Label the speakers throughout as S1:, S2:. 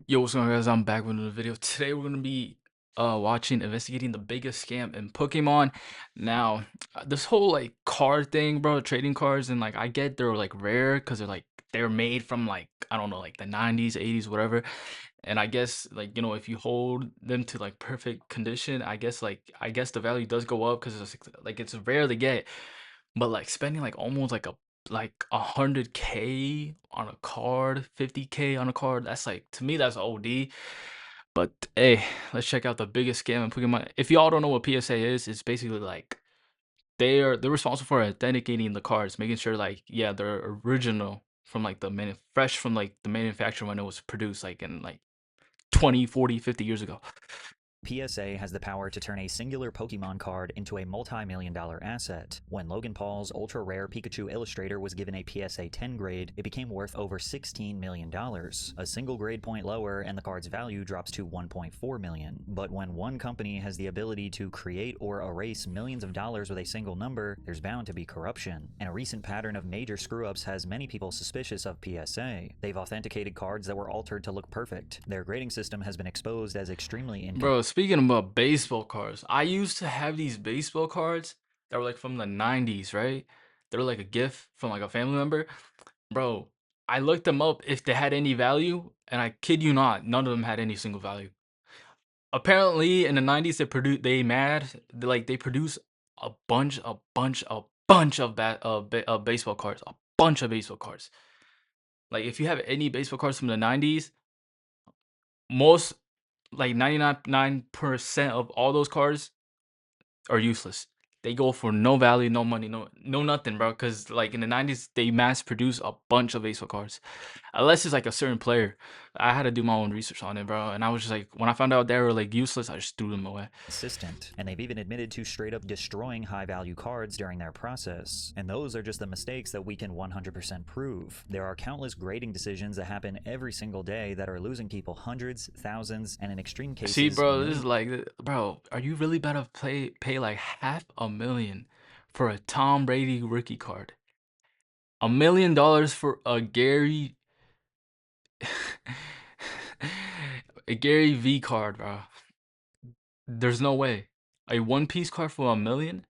S1: Yo, what's going on, guys? I'm back with another video. Today we're gonna be investigating the biggest scam in Pokemon. Now, this whole like card thing, bro, trading cards, and like I get they're like rare because they're made from like I don't know, like the 90s, 80s, whatever. And I guess like if you hold them to like perfect condition, I guess the value does go up because it's rare to get. But like spending like almost like 100K on a card, 50K on a card, that's like to me that's OD. But hey, let's check out the biggest scam in Pokemon. If y'all don't know what PSA is, it's basically like they're responsible for authenticating the cards, making sure like yeah, they're original from like fresh from like the manufacturer when it was produced like in like 20, 40, 50 years ago.
S2: PSA has the power to turn a singular Pokemon card into a multi-million-dollar asset. When Logan Paul's ultra-rare Pikachu Illustrator was given a PSA 10 grade, it became worth over $16 million. A single grade point lower and the card's value drops to $1.4 million. But when one company has the ability to create or erase millions of dollars with a single number, there's bound to be corruption. And a recent pattern of major screw-ups has many people suspicious of PSA. They've authenticated cards that were altered to look perfect. Their grading system has been exposed as extremely inconsistent.
S1: Bro, speaking about baseball cards, I used to have these baseball cards that were like from the 90s, right? They were like a gift from like a family member. Bro, I looked them up if they had any value, and I kid you not, none of them had any single value. Apparently, in the 90s, they produce a bunch of baseball cards, a bunch of baseball cards. Like if you have any baseball cards from the 90s, most like 99% of all those cards are useless. They go for no value, no money, no nothing, bro. Cause like in the 90s, they mass produce a bunch of baseball cards. Unless it's like a certain player. I had to do my own research on it, bro. And I was just like, when I found out they were like useless, I just threw them away.
S2: And they've even admitted to straight up destroying high-value cards during their process. And those are just the mistakes that we can 100% prove. There are countless grading decisions that happen every single day that are losing people hundreds, thousands, and in extreme
S1: See,
S2: cases,
S1: bro, this is
S2: millions.
S1: like, bro, are you really about to pay like $500,000 for a Tom Brady rookie card? $1 million for a a Gary V card, bro. There's no way. A One Piece card for 1 million?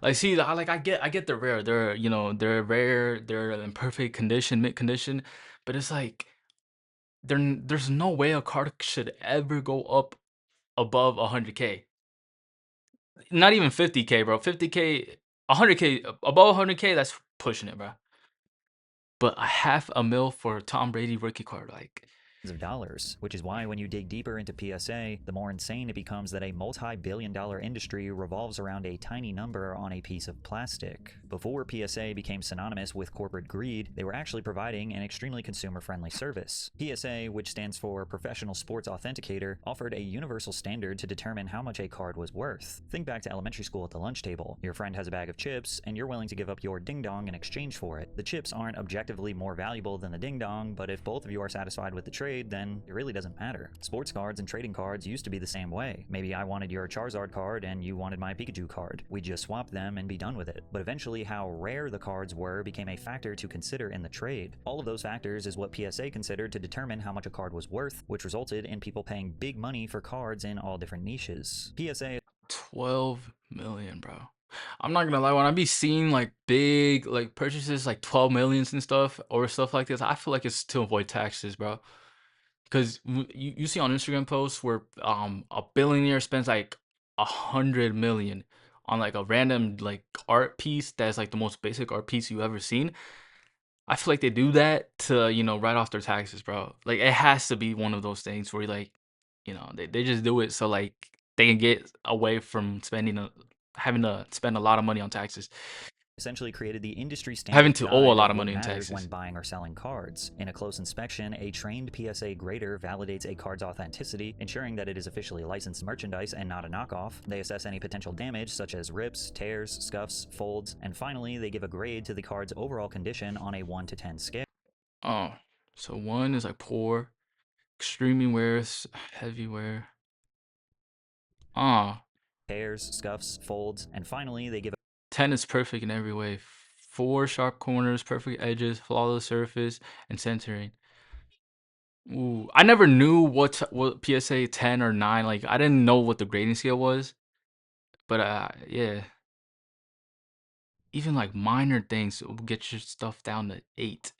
S1: Like, see, I get they're rare. They're rare. They're in perfect condition, mint condition. But it's like there's no way a card should ever go up above 100K. Not even 50K, bro. 50K, 100K, above 100K, that's pushing it, bro. But a $500,000 for a Tom Brady rookie card, like,
S2: Of dollars, which is why when you dig deeper into PSA, the more insane it becomes that a multi-billion-dollar industry revolves around a tiny number on a piece of plastic. Before PSA became synonymous with corporate greed, they were actually providing an extremely consumer-friendly service. PSA, which stands for Professional Sports Authenticator, offered a universal standard to determine how much a card was worth. Think back to elementary school at the lunch table. Your friend has a bag of chips, and you're willing to give up your ding-dong in exchange for it. The chips aren't objectively more valuable than the ding-dong, but if both of you are satisfied with the trade, then it really doesn't matter. Sports cards and trading cards used to be the same way. Maybe I wanted your Charizard card and you wanted my Pikachu card. We'd just swap them and be done with it. But eventually, how rare the cards were became a factor to consider in the trade. All of those factors is what PSA considered to determine how much a card was worth, which resulted in people paying big money for cards in all different niches. PSA
S1: 12 million, bro. I'm not gonna lie, when I be seeing like big like purchases like 12 millions and stuff or stuff like this, I feel like it's to avoid taxes, bro. Because you see on Instagram posts where a billionaire spends like 100 million on like a random like art piece that's like the most basic art piece you ever seen. I feel like they do that to write off their taxes, bro. Like it has to be one of those things where like they just do it so like they can get away from having to spend a lot of money on taxes,
S2: essentially created the industry
S1: having
S2: standard
S1: to owe a
S2: guide
S1: lot
S2: of
S1: of
S2: what
S1: money in
S2: matters when
S1: taxes.
S2: buying or selling cards. In a close inspection, a trained PSA grader validates a card's authenticity, ensuring that it is officially licensed merchandise and not a knockoff. They assess any potential damage, such as rips, tears, scuffs, folds, and finally, they give a grade to the card's overall condition on a 1 to 10 scale.
S1: Oh, so one is like poor, extremely wear, heavy wear. Ah,
S2: Tears, scuffs, folds, and finally, they give
S1: 10 is perfect in every way. 4 sharp corners, perfect edges, flawless surface, and centering. Ooh, I never knew what PSA 10 or 9, like I didn't know what the grading scale was, but yeah, even like minor things will get your stuff down to 8.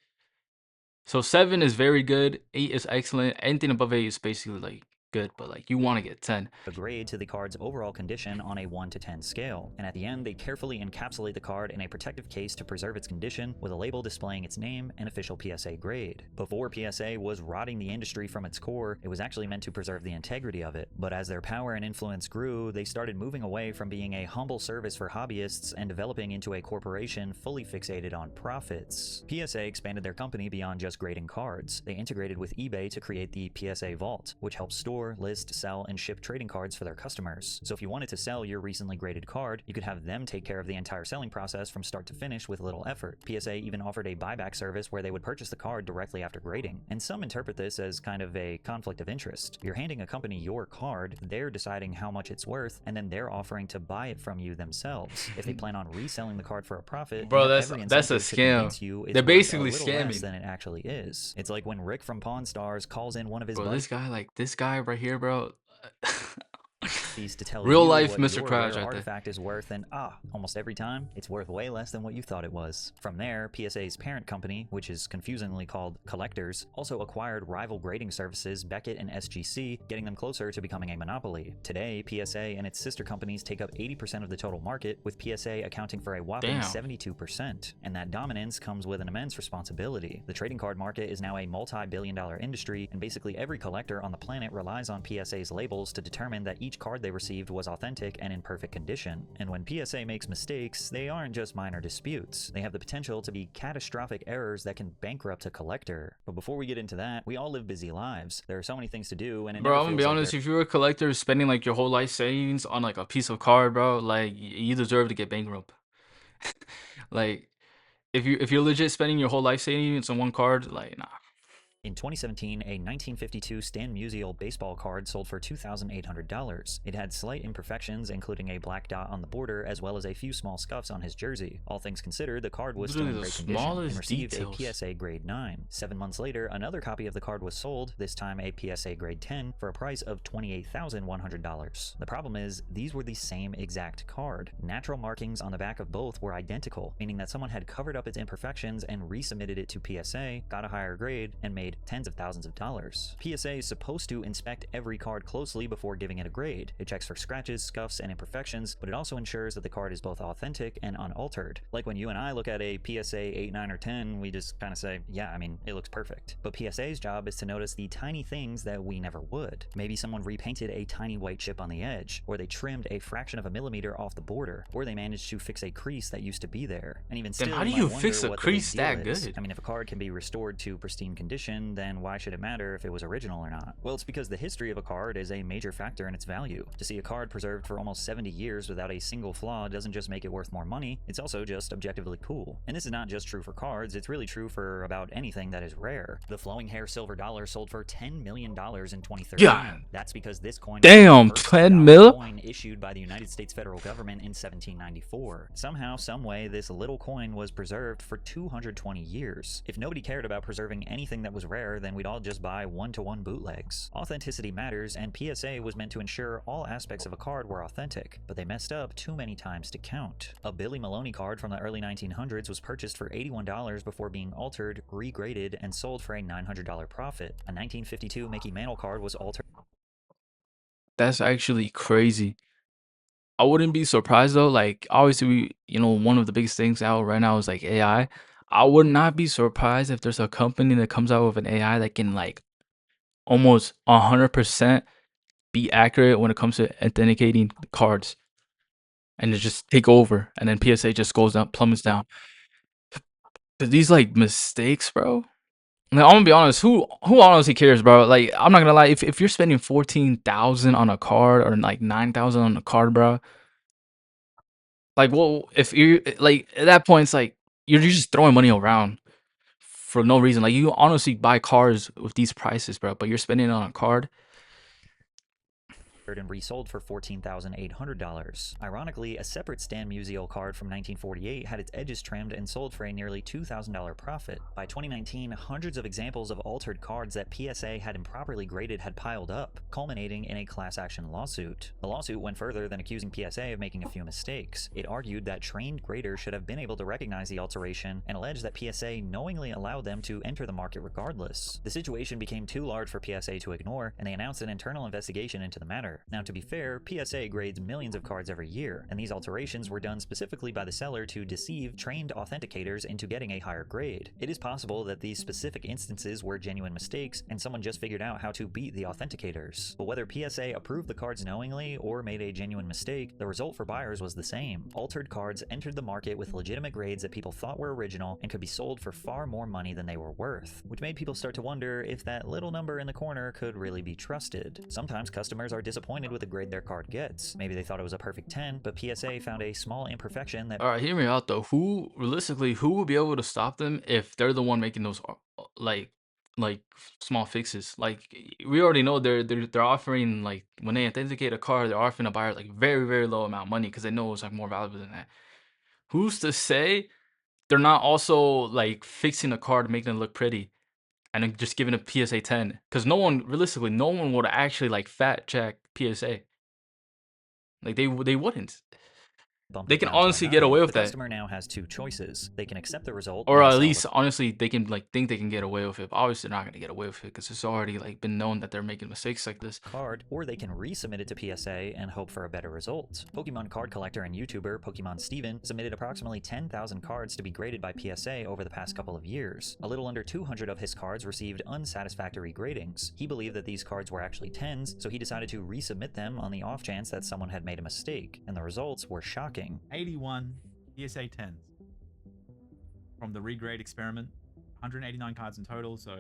S1: So 7 is very good, 8 is excellent. Anything above 8 is basically like good, but like you want to get 10.
S2: A grade to the card's overall condition on a 1 to 10 scale, and at the end they carefully encapsulate the card in a protective case to preserve its condition with a label displaying its name and official PSA grade. Before PSA was rotting the industry from its core, it was actually meant to preserve the integrity of it, but as their power and influence grew, they started moving away from being a humble service for hobbyists and developing into a corporation fully fixated on profits. PSA expanded their company beyond just grading cards. They integrated with eBay to create the PSA Vault, which helps store, list, sell, and ship trading cards for their customers. So if you wanted to sell your recently graded card, you could have them take care of the entire selling process from start to finish with little effort. PSA even offered a buyback service where they would purchase the card directly after grading, and some interpret this as kind of a conflict of interest. You're handing a company your card, they're deciding how much it's worth, and then they're offering to buy it from you themselves. If they plan on reselling the card for a profit, they
S1: Bro,
S2: have
S1: that's
S2: every
S1: that's a
S2: incentive to
S1: scam.
S2: convince you
S1: They're
S2: it's worth a
S1: basically
S2: little less
S1: scamming.
S2: than it actually is. It's like when Rick from Pawn Stars calls in one of his
S1: Bro,
S2: buddies
S1: this guy right here, bro.
S2: to tell
S1: Real
S2: you
S1: life
S2: what
S1: Mr.
S2: your
S1: Krabs
S2: rare
S1: right there.
S2: artifact is worth, and almost every time, it's worth way less than what you thought it was. From there, PSA's parent company, which is confusingly called Collectors, also acquired rival grading services Beckett and SGC, getting them closer to becoming a monopoly. Today, PSA and its sister companies take up 80% of the total market, with PSA accounting for a whopping
S1: Damn.
S2: 72%. And that dominance comes with an immense responsibility. The trading card market is now a multi-billion-dollar industry, and basically every collector on the planet relies on PSA's labels to determine that each card they received was authentic and in perfect condition. And when PSA makes mistakes, they aren't just minor disputes. They have the potential to be catastrophic errors that can bankrupt a collector. But before we get into that, we all live busy lives. There are so many things to do, and it
S1: Bro,
S2: never
S1: I'm gonna be
S2: feels like
S1: honest, if you're a collector spending like your whole life savings on like a piece of card, bro, like you deserve to get bankrupt. Like if you're legit spending your whole life savings on one card, like nah.
S2: In 2017, a 1952 Stan Musial baseball card sold for $2,800. It had slight imperfections, including a black dot on the border, as well as a few small scuffs on his jersey. All things considered, the card was still
S1: Literally
S2: in
S1: the
S2: great condition and
S1: smallest
S2: received a
S1: details.
S2: PSA grade 9. 7 months later, another copy of the card was sold, this time a PSA grade 10, for a price of $28,100. The problem is, these were the same exact card. Natural markings on the back of both were identical, meaning that someone had covered up its imperfections and resubmitted it to PSA, got a higher grade, and made tens of thousands of dollars. PSA is supposed to inspect every card closely before giving it a grade. It checks for scratches, scuffs, and imperfections, but it also ensures that the card is both authentic and unaltered. Like when you and I look at a PSA 8, 9, or 10, we just kind of say, yeah, I mean, it looks perfect. But PSA's job is to notice the tiny things that we never would. Maybe someone repainted a tiny white chip on the edge, or they trimmed a fraction of a millimeter off the border, or they managed to fix a crease that used to be there. And even
S1: Then
S2: still,
S1: how do
S2: you might
S1: you
S2: wonder
S1: fix a
S2: what the big
S1: crease
S2: deal
S1: that
S2: is.
S1: good?
S2: I mean, if a card can be restored to pristine condition, then why should it matter if it was original or not? Well, it's because the history of a card is a major factor in its value. To see a card preserved for almost 70 years without a single flaw doesn't just make it worth more money, it's also just objectively cool. And this is not just true for cards, it's really true for about anything that is rare. The flowing hair silver dollar sold for $10 million in 2013.
S1: Yeah.
S2: That's because this coin was
S1: Damn,
S2: the first
S1: 10
S2: $10
S1: mil?
S2: coin issued by the United States federal government in 1794. Somehow, someway, this little coin was preserved for 220 years. If nobody cared about preserving anything that was rare, then we'd all just buy one-to-one bootlegs. Authenticity matters, and PSA was meant to ensure all aspects of a card were authentic, but they messed up too many times to count. A Billy Maloney card from the early 1900s was purchased for $81 before being altered, regraded, and sold for a $900 profit. A 1952 Mickey Mantle card was altered.
S1: That's actually crazy. I wouldn't be surprised though. Like obviously, one of the biggest things out right now is like AI. I would not be surprised if there's a company that comes out with an AI that can like almost 100% be accurate when it comes to authenticating cards, and it just take over, and then PSA just goes down, plummets down. But these like mistakes, bro. Like, I'm gonna be honest. Who honestly cares, bro? Like, I'm not gonna lie. If you're spending 14,000 on a card or like 9,000 on a card, bro, like, well, if you like at that point, it's like you're just throwing money around for no reason. Like, you honestly buy cars with these prices, bro, but you're spending it on a card.
S2: and resold for $14,800. Ironically, a separate Stan Musial card from 1948 had its edges trimmed and sold for a nearly $2,000 profit. By 2019, hundreds of examples of altered cards that PSA had improperly graded had piled up, culminating in a class action lawsuit. The lawsuit went further than accusing PSA of making a few mistakes. It argued that trained graders should have been able to recognize the alteration and alleged that PSA knowingly allowed them to enter the market regardless. The situation became too large for PSA to ignore, and they announced an internal investigation into the matter. Now, to be fair, PSA grades millions of cards every year, and these alterations were done specifically by the seller to deceive trained authenticators into getting a higher grade. It is possible that these specific instances were genuine mistakes, and someone just figured out how to beat the authenticators. But whether PSA approved the cards knowingly or made a genuine mistake, the result for buyers was the same. Altered cards entered the market with legitimate grades that people thought were original and could be sold for far more money than they were worth, which made people start to wonder if that little number in the corner could really be trusted. Sometimes customers are disappointed with the grade their card gets. Maybe they thought it was a perfect 10, but PSA found a small imperfection that...
S1: Alright, hear me out though. Realistically, who will be able to stop them if they're the one making those like like small fixes? Like we already know they're offering, like when they authenticate a car, they're offering a buyer like very low amount of money because they know it's like more valuable than that. Who's to say they're not also like fixing a car to make them look pretty and then just giving a PSA 10? Because realistically, no one would actually like fat check PSA. Like they wouldn't.
S2: bumped
S1: They
S2: it
S1: can
S2: down to a
S1: honestly get
S2: 9.
S1: away
S2: The
S1: with that.
S2: customer now has two choices. They can accept the result
S1: Or
S2: and
S1: at
S2: sell the
S1: least, honestly, they can like think they can get away with it. But obviously, they're not gonna get away with it because it's already like been known that they're making mistakes like this.
S2: card, or they can resubmit it to PSA and hope for a better result. Pokemon card collector and YouTuber Pokemon Steven submitted approximately 10,000 cards to be graded by PSA over the past couple of years. A little under 200 of his cards received unsatisfactory gradings. He believed that these cards were actually 10s, so he decided to resubmit them on the off chance that someone had made a mistake, and the results were shocking.
S3: 81 PSA 10s from the regrade experiment. 189 cards in total, so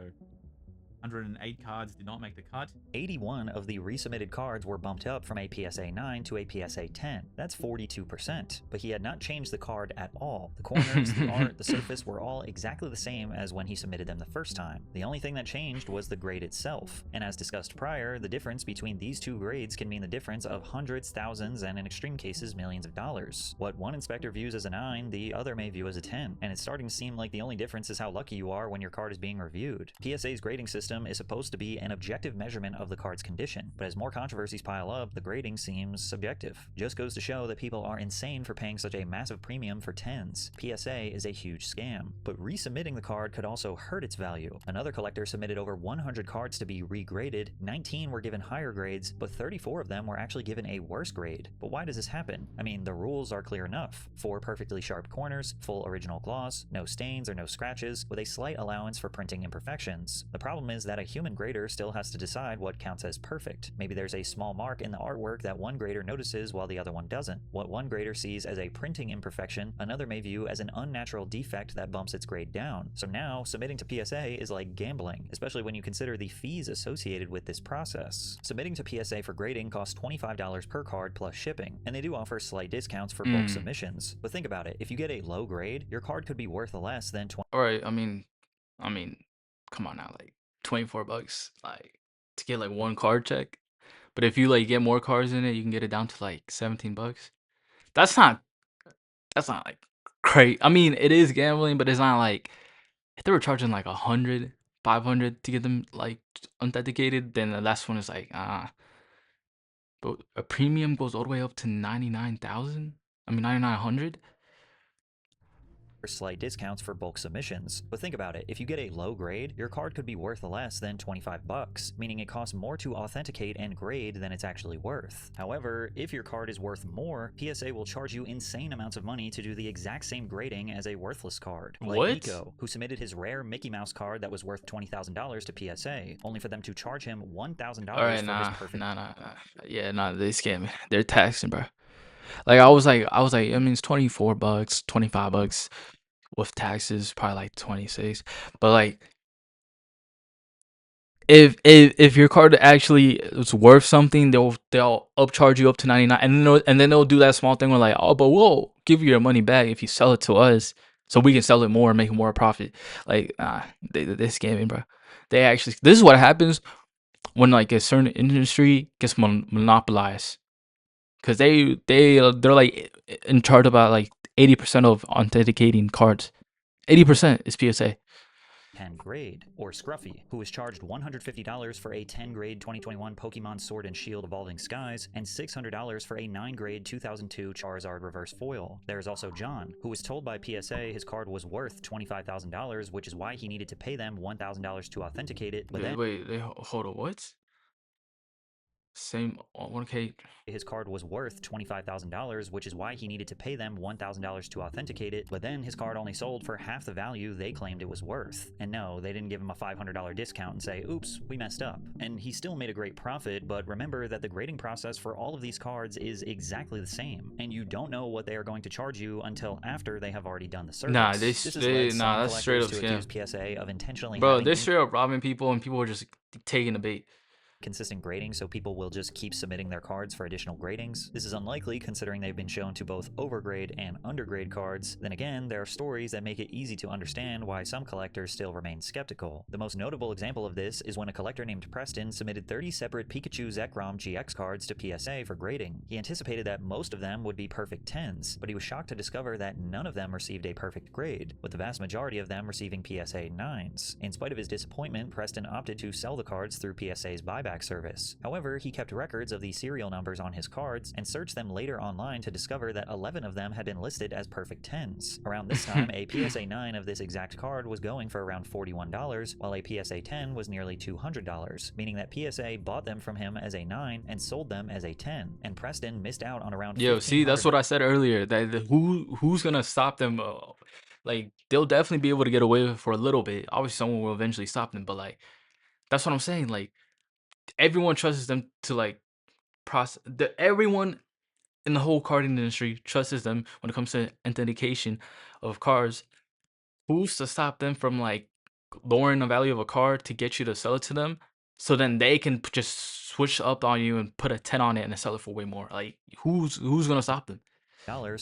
S3: 108 cards did not make the cut.
S2: 81 of the resubmitted cards were bumped up from a PSA 9 to a PSA 10. That's 42%. But he had not changed the card at all. The corners, the art, the surface were all exactly the same as when he submitted them the first time. The only thing that changed was the grade itself. And as discussed prior, the difference between these two grades can mean the difference of hundreds, thousands, and in extreme cases, millions of dollars. What one inspector views as a 9, the other may view as a 10. And it's starting to seem like the only difference is how lucky you are when your card is being reviewed. PSA's grading system is supposed to be an objective measurement of the card's condition, but as more controversies pile up, the grading seems subjective. Just goes to show that people are insane for paying such a massive premium for 10s. PSA is a huge scam, but resubmitting the card could also hurt its value. Another collector submitted over 100 cards to be regraded, 19 were given higher grades, but 34 of them were actually given a worse grade. But why does this happen? I mean, the rules are clear enough. 4 perfectly sharp corners, full original gloss, no stains or no scratches, with a slight allowance for printing imperfections. The problem is that a human grader still has to decide what counts as perfect. Maybe there's a small mark in the artwork that one grader notices while the other one doesn't. What one grader sees as a printing imperfection, another may view as an unnatural defect that bumps its grade down. So now, submitting to PSA is like gambling, especially when you consider the fees associated with this process. Submitting to PSA for grading costs $25 per card plus shipping, and they do offer slight discounts for bulk submissions. But think about it, if you get a low grade, your card could be worth less than
S1: Alright, I mean, come on now, like $24, like to get like one card check. But if you like get more cards in it, you can get it down to like $17. That's not like crazy. I mean, it is gambling, but it's not like if they were charging like 100, 500 to get them like authenticated, then the last one is like but a premium goes all the way up to 99,000. I mean 9,900.
S2: slight discounts for bulk submissions. But think about it, if you get a low grade, your card could be worth less than $25, meaning it costs more to authenticate and grade than it's actually worth. However, if your card is worth more, PSA will charge you insane amounts of money to do the exact same grading as a worthless card. Like
S1: What?
S2: Nico, who submitted his rare Mickey Mouse card that was worth $20,000 to PSA, only for them to charge him $1,000
S1: Alright,
S2: for his perfect...
S1: nah. Yeah, nah, they scamming. They're taxing, bro. Like I was like, I mean, it's $24, $25 with taxes, probably like 26. But like, if your card actually is worth something, they'll upcharge you up to 99, and then they'll do that small thing where like, oh, but we'll give you your money back if you sell it to us, so we can sell it more and make more profit. Like, they scamming, bro. They actually, this is what happens when like a certain industry gets monopolized, because they're like in charge about like 80% of authenticating cards. 80% is PSA.
S2: 10 grade, or Scruffy, who was charged $150 for a 10 grade 2021 Pokemon Sword and Shield Evolving Skies and $600 for a 9 grade 2002 Charizard Reverse Foil. There is also John, who was told by PSA his card was worth $25,000, which is why he needed to pay them $1,000 to authenticate it, but then
S1: Wait, hold on, what? Same 1K.
S2: his card was worth $25,000, which is why he needed to pay them $1,000 to authenticate it, but then his card only sold for half the value they claimed it was worth. And no, they didn't give him a $500 discount and say, oops, we messed up. And he still made a great profit, but remember that the grading process for all of these cards is exactly the same, and you don't know what they are going to charge you until after they have already done the service.
S1: Nah,
S2: this has led some
S1: that's straight up
S2: collectors to
S1: scam.
S2: accuse PSA of intentionally
S1: Bro,
S2: having
S1: they're straight up robbing people, and people are just taking the bait.
S2: consistent grading, so people will just keep submitting their cards for additional gradings. This is unlikely considering they've been shown to both overgrade and undergrade cards. Then again, there are stories that make it easy to understand why some collectors still remain skeptical. The most notable example of this is when a collector named Preston submitted 30 separate Pikachu Zekrom GX cards to PSA for grading. He anticipated that most of them would be perfect 10s, but he was shocked to discover that none of them received a perfect grade, with the vast majority of them receiving PSA 9s. In spite of his disappointment, Preston opted to sell the cards through PSA's buyback service. However, he kept records of the serial numbers on his cards and searched them later online to discover that 11 of them had been listed as perfect 10s. Around this time, a PSA 9 of this exact card was going for around $41, while a PSA 10 was nearly $200, meaning that PSA bought them from him as a 9 and sold them as a 10, and Preston missed out on around
S1: Yo, see, that's what
S2: $1,500.
S1: I said earlier. Who's gonna stop them? Like, they'll definitely be able to get away with it for a little bit. Obviously, someone will eventually stop them, but like, that's what I'm saying. Like, everyone trusts them to like everyone in the whole carding industry trusts them when it comes to authentication of cards. Who's to stop them from like lowering the value of a card to get you to sell it to them, so then they can just switch up on you and put a 10 on it and sell it for way more? Like, who's gonna stop them?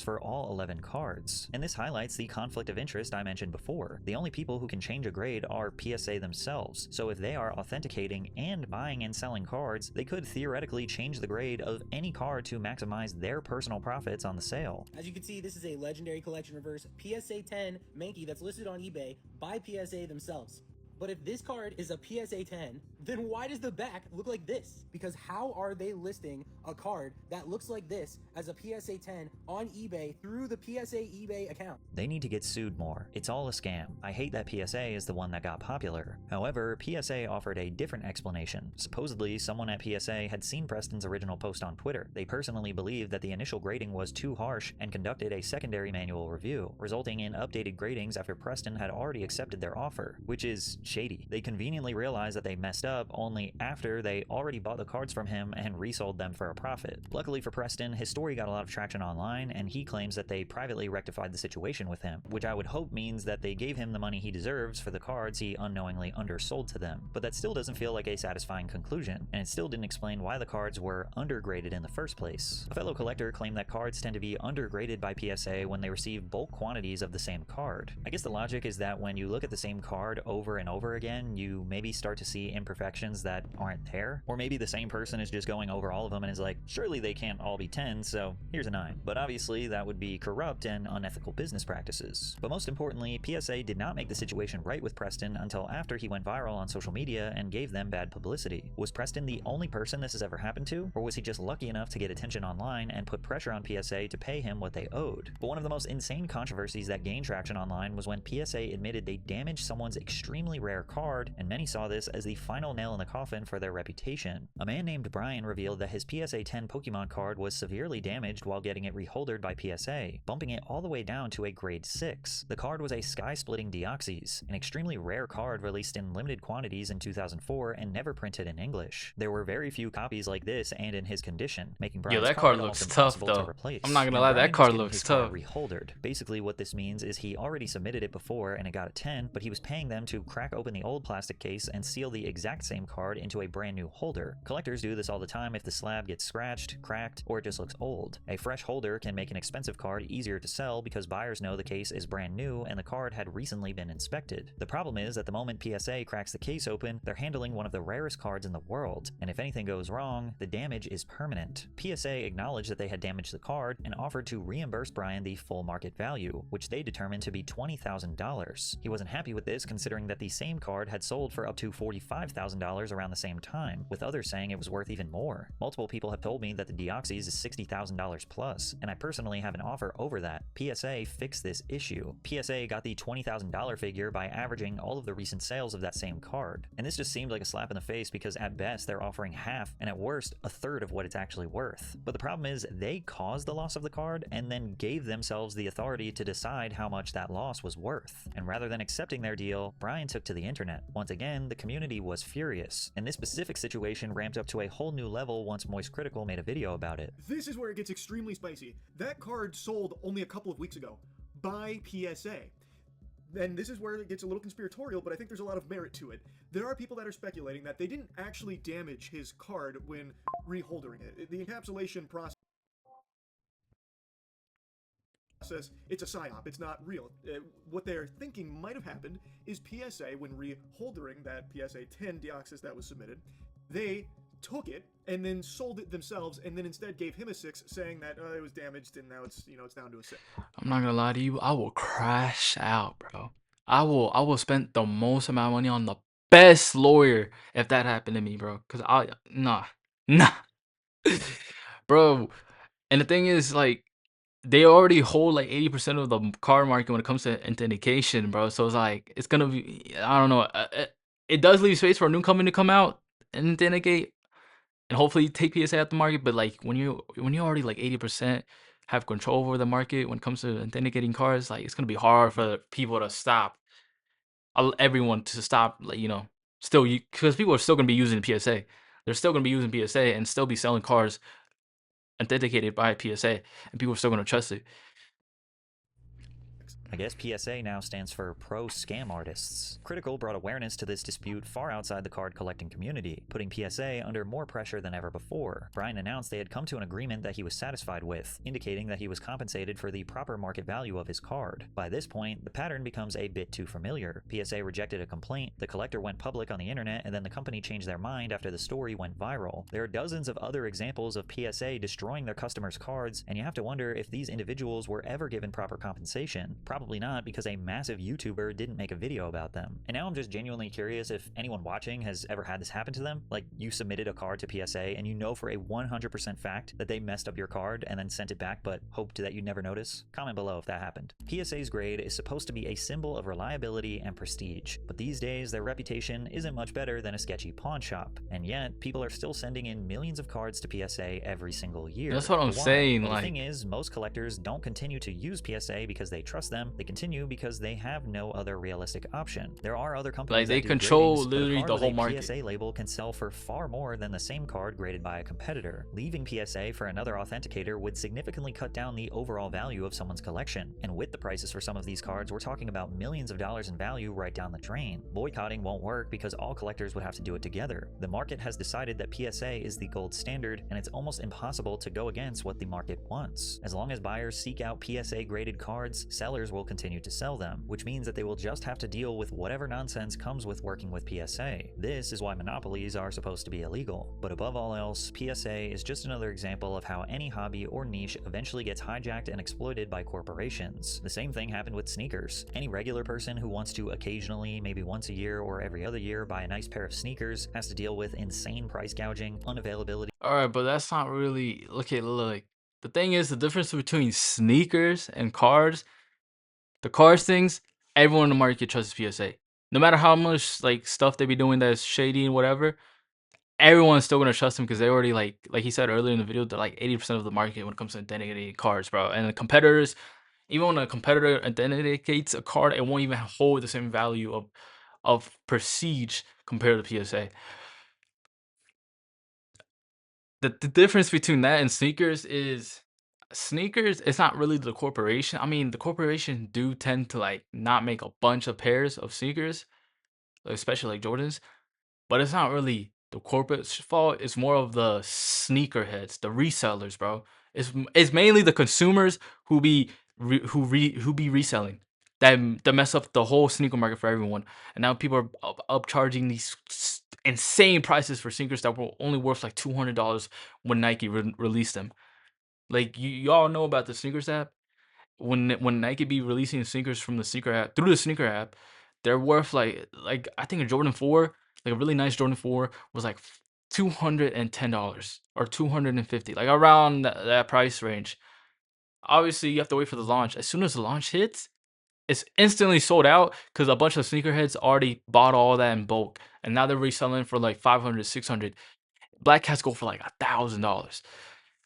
S2: For all 11 cards. And this highlights the conflict of interest I mentioned before. The only people who can change a grade are PSA themselves, so if they are authenticating and buying and selling cards, they could theoretically change the grade of any card to maximize their personal profits on the sale.
S4: As you can see, this is a legendary collection reverse PSA 10 Mankey that's listed on eBay by PSA themselves. But if this card is a PSA 10, then why does the back look like this? Because how are they listing a card that looks like this as a PSA 10 on eBay through the PSA eBay account?
S2: They need to get sued more. It's all a scam. I hate that PSA is the one that got popular. However, PSA offered a different explanation. Supposedly, someone at PSA had seen Preston's original post on Twitter. They personally believed that the initial grading was too harsh and conducted a secondary manual review, resulting in updated gradings after Preston had already accepted their offer, which is shady. They conveniently realized that they messed up only after they already bought the cards from him and resold them for a profit. Luckily for Preston, his story got a lot of traction online, and he claims that they privately rectified the situation with him, which I would hope means that they gave him the money he deserves for the cards he unknowingly undersold to them. But that still doesn't feel like a satisfying conclusion, and it still didn't explain why the cards were undergraded in the first place. A fellow collector claimed that cards tend to be undergraded by PSA when they receive bulk quantities of the same card. I guess the logic is that when you look at the same card over and over again, you maybe start to see imperfections that aren't there. Or maybe the same person is just going over all of them and is like, surely they can't all be 10, so here's a 9. But obviously that would be corrupt and unethical business practices. But most importantly, PSA did not make the situation right with Preston until after he went viral on social media and gave them bad publicity. Was Preston the only person this has ever happened to? Or was he just lucky enough to get attention online and put pressure on PSA to pay him what they owed? But one of the most insane controversies that gained traction online was when PSA admitted they damaged someone's extremely rare card, and many saw this as the final nail in the coffin for their reputation. A man named Brian revealed that his PSA 10 Pokemon card was severely damaged while getting it reholdered by PSA, bumping it all the way down to a grade 6. The card was a Sky-Splitting Deoxys, an extremely rare card released in limited quantities in 2004 and never printed in English. There were very few copies like this and in his condition, making Brian's
S1: That card
S2: almost
S1: looks tough
S2: impossible to
S1: though.
S2: replace.
S1: I'm not gonna
S2: And
S1: lie,
S2: Brian
S1: that
S2: was
S1: card
S2: getting
S1: looks
S2: his card
S1: tough.
S2: reholdered. Basically what this means is he already submitted it before and it got a 10, but he was paying them to crack open the old plastic case and seal the exact same card into a brand new holder. Collectors do this all the time if the slab gets scratched, cracked, or it just looks old. A fresh holder can make an expensive card easier to sell because buyers know the case is brand new and the card had recently been inspected. The problem is that the moment PSA cracks the case open, they're handling one of the rarest cards in the world, and if anything goes wrong, the damage is permanent. PSA acknowledged that they had damaged the card and offered to reimburse Brian the full market value, which they determined to be $20,000. He wasn't happy with this considering that the same card had sold for up to $45,000 around the same time, with others saying it was worth even more. Multiple people have told me that the Deoxys is $60,000 plus, and I personally have an offer over that. PSA fixed this issue. PSA got the $20,000 figure by averaging all of the recent sales of that same card. And this just seemed like a slap in the face because at best they're offering half and at worst a third of what it's actually worth. But the problem is they caused the loss of the card and then gave themselves the authority to decide how much that loss was worth. And rather than accepting their deal, Brian took to the internet. Once again, the community was furious, and this specific situation ramped up to a whole new level once Moist Critical made a video about it.
S5: This is where it gets extremely spicy. That card sold only a couple of weeks ago by PSA. And this is where it gets a little conspiratorial, but I think there's a lot of merit to it. There are people that are speculating that they didn't actually damage his card when reholdering it. The encapsulation process, it's a psyop, it's not real. What they're thinking might have happened is PSA, when reholdering that PSA 10 Deoxys that was submitted, they took it and then sold it themselves, and then instead gave him a 6, saying that it was damaged and now it's it's down to a 6.
S1: I'm not gonna lie to you, I will crash out, bro. I will spend the most amount of money on the best lawyer if that happened to me, bro. Cause nah. Bro. And the thing is, like, they already hold like 80% of the car market when it comes to authentication, bro. So it's like it's gonna be, I don't know. It does leave space for a new company to come out and authenticate and hopefully take PSA out the market. But like when you already like 80% have control over the market when it comes to authenticating cars, like it's gonna be hard for people to stop, everyone to stop, like, still, because people are still gonna be using PSA. They're still gonna be using PSA and still be selling cars authenticated by PSA, and people are still gonna trust it.
S2: I guess PSA now stands for Pro Scam Artists. Critical brought awareness to this dispute far outside the card collecting community, putting PSA under more pressure than ever before. Brian announced they had come to an agreement that he was satisfied with, indicating that he was compensated for the proper market value of his card. By this point, the pattern becomes a bit too familiar. PSA rejected a complaint, the collector went public on the internet, and then the company changed their mind after the story went viral. There are dozens of other examples of PSA destroying their customers' cards, and you have to wonder if these individuals were ever given proper compensation. Probably not, because a massive YouTuber didn't make a video about them. And now I'm just genuinely curious if anyone watching has ever had this happen to them. Like, you submitted a card to PSA and you know for a 100% fact that they messed up your card and then sent it back but hoped that you'd never notice. Comment below if that happened. PSA's grade is supposed to be a symbol of reliability and prestige, but these days their reputation isn't much better than a sketchy pawn shop. And yet, people are still sending in millions of cards to PSA every single year.
S1: That's what I'm saying.
S2: Well,
S1: like,
S2: the thing is, most collectors don't continue to use PSA because they trust them. They continue because they have no other realistic option. There are other companies
S1: like they
S2: that do
S1: control
S2: gradings, but a
S1: literally
S2: card
S1: the
S2: with
S1: whole
S2: a
S1: market.
S2: PSA label can sell for far more than the same card graded by a competitor. Leaving PSA for another authenticator would significantly cut down the overall value of someone's collection. And with the prices for some of these cards, we're talking about millions of dollars in value right down the drain. Boycotting won't work because all collectors would have to do it together. The market has decided that PSA is the gold standard, and it's almost impossible to go against what the market wants. As long as buyers seek out PSA graded cards, sellers will continue to sell them, which means that they will just have to deal with whatever nonsense comes with working with PSA. This is why monopolies are supposed to be illegal. But above all else, PSA is just another example of how any hobby or niche eventually gets hijacked and exploited by corporations. The same thing happened with sneakers. Any regular person who wants to occasionally, maybe once a year or every other year, buy a nice pair of sneakers has to deal with insane price gouging, unavailability.
S1: Alright, but that's not really, look, the thing is, the difference between sneakers and cars, the cars things, everyone in the market trusts PSA. No matter how much like stuff they be doing that's shady and whatever, everyone's still gonna trust them because they already, like he said earlier in the video, they're like 80% of the market when it comes to authenticating cars, bro. And the competitors, even when a competitor authenticates a card, it won't even hold the same value of prestige compared to PSA. The difference between that and sneakers is, sneakers, it's not really the corporation. I mean, the corporation do tend to like not make a bunch of pairs of sneakers. especially like Jordans. But it's not really the corporate's fault. It's more of the sneakerheads, the resellers, bro. It's mainly the consumers who be reselling that mess up the whole sneaker market for everyone. And now people are upcharging these insane prices for sneakers that were only worth like $200 when Nike released them. Like y'all know about the sneakers app. When Nike be releasing sneakers from the sneaker app through the sneaker app, they're worth like I think a Jordan 4, like a really nice Jordan 4 was like $210 or 250, like around that price range. Obviously, you have to wait for the launch. As soon as the launch hits, it's instantly sold out because a bunch of sneakerheads already bought all that in bulk, and now they're reselling for like 500, 600. Black cats go for like $1,000.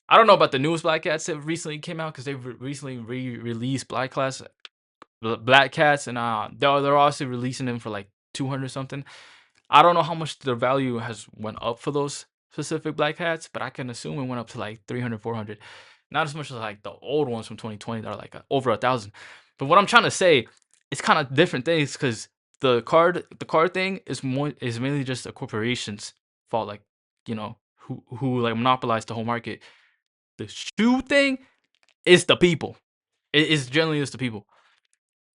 S1: I don't know about the newest Black Cats that recently came out because they've recently released Black Cats, and they're also releasing them for like 200 something. I don't know how much the value has went up for those specific Black Cats, but I can assume it went up to like 300, 400. Not as much as like the old ones from 2020 that are like over 1,000. But what I'm trying to say, it's kind of different things because the card thing is mainly just a corporation's fault, like who like monopolize the whole market. The shoe thing is the people. It's generally just the people.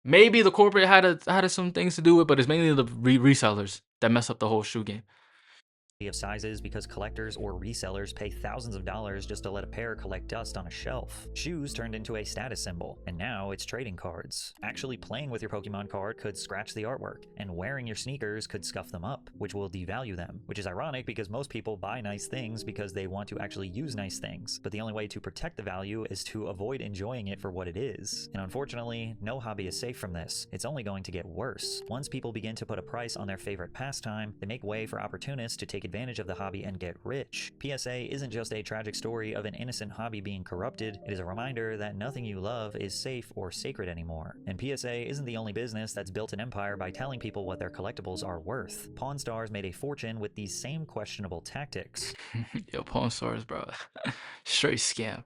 S1: Maybe the corporate had some things to do with, but it's mainly the resellers that mess up the whole shoe game.
S2: Of sizes because collectors or resellers pay thousands of dollars just to let a pair collect dust on a shelf. Shoes turned into a status symbol, and now it's trading cards. Actually playing with your Pokemon card could scratch the artwork, and wearing your sneakers could scuff them up, which will devalue them, which is ironic because most people buy nice things because they want to actually use nice things, but the only way to protect the value is to avoid enjoying it for what it is. And unfortunately, no hobby is safe from this. It's only going to get worse. Once people begin to put a price on their favorite pastime, they make way for opportunists to take advantage of the hobby and get rich. PSA isn't just a tragic story of an innocent hobby being corrupted, it is a reminder that nothing you love is safe or sacred anymore. And PSA isn't the only business that's built an empire by telling people what their collectibles are worth. Pawn Stars made a fortune with these same questionable tactics.
S1: Yo, Pawn Stars, bro. Straight scam.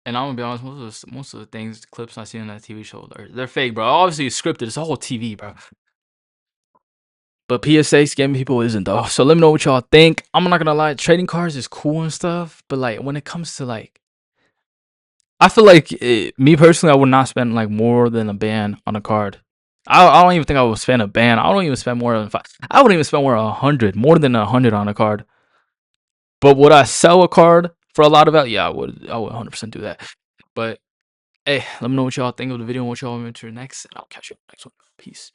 S1: And I'm gonna be honest, most of the things, clips I see on that TV show, they're fake, bro. Obviously, it's scripted. It's a whole TV, bro. But PSA scamming people isn't though. So let me know what y'all think. I'm not gonna lie, trading cards is cool and stuff, but like when it comes to like, I feel like me personally, I would not spend like more than a band on a card. I don't even think I would spend a band. I don't even spend more than five. I wouldn't even spend more than 100 on a card. But would I sell a card for a lot of value? Yeah, I would 100% do that. But hey, let me know what y'all think of the video and what y'all want me to next, and I'll catch you next one. Peace.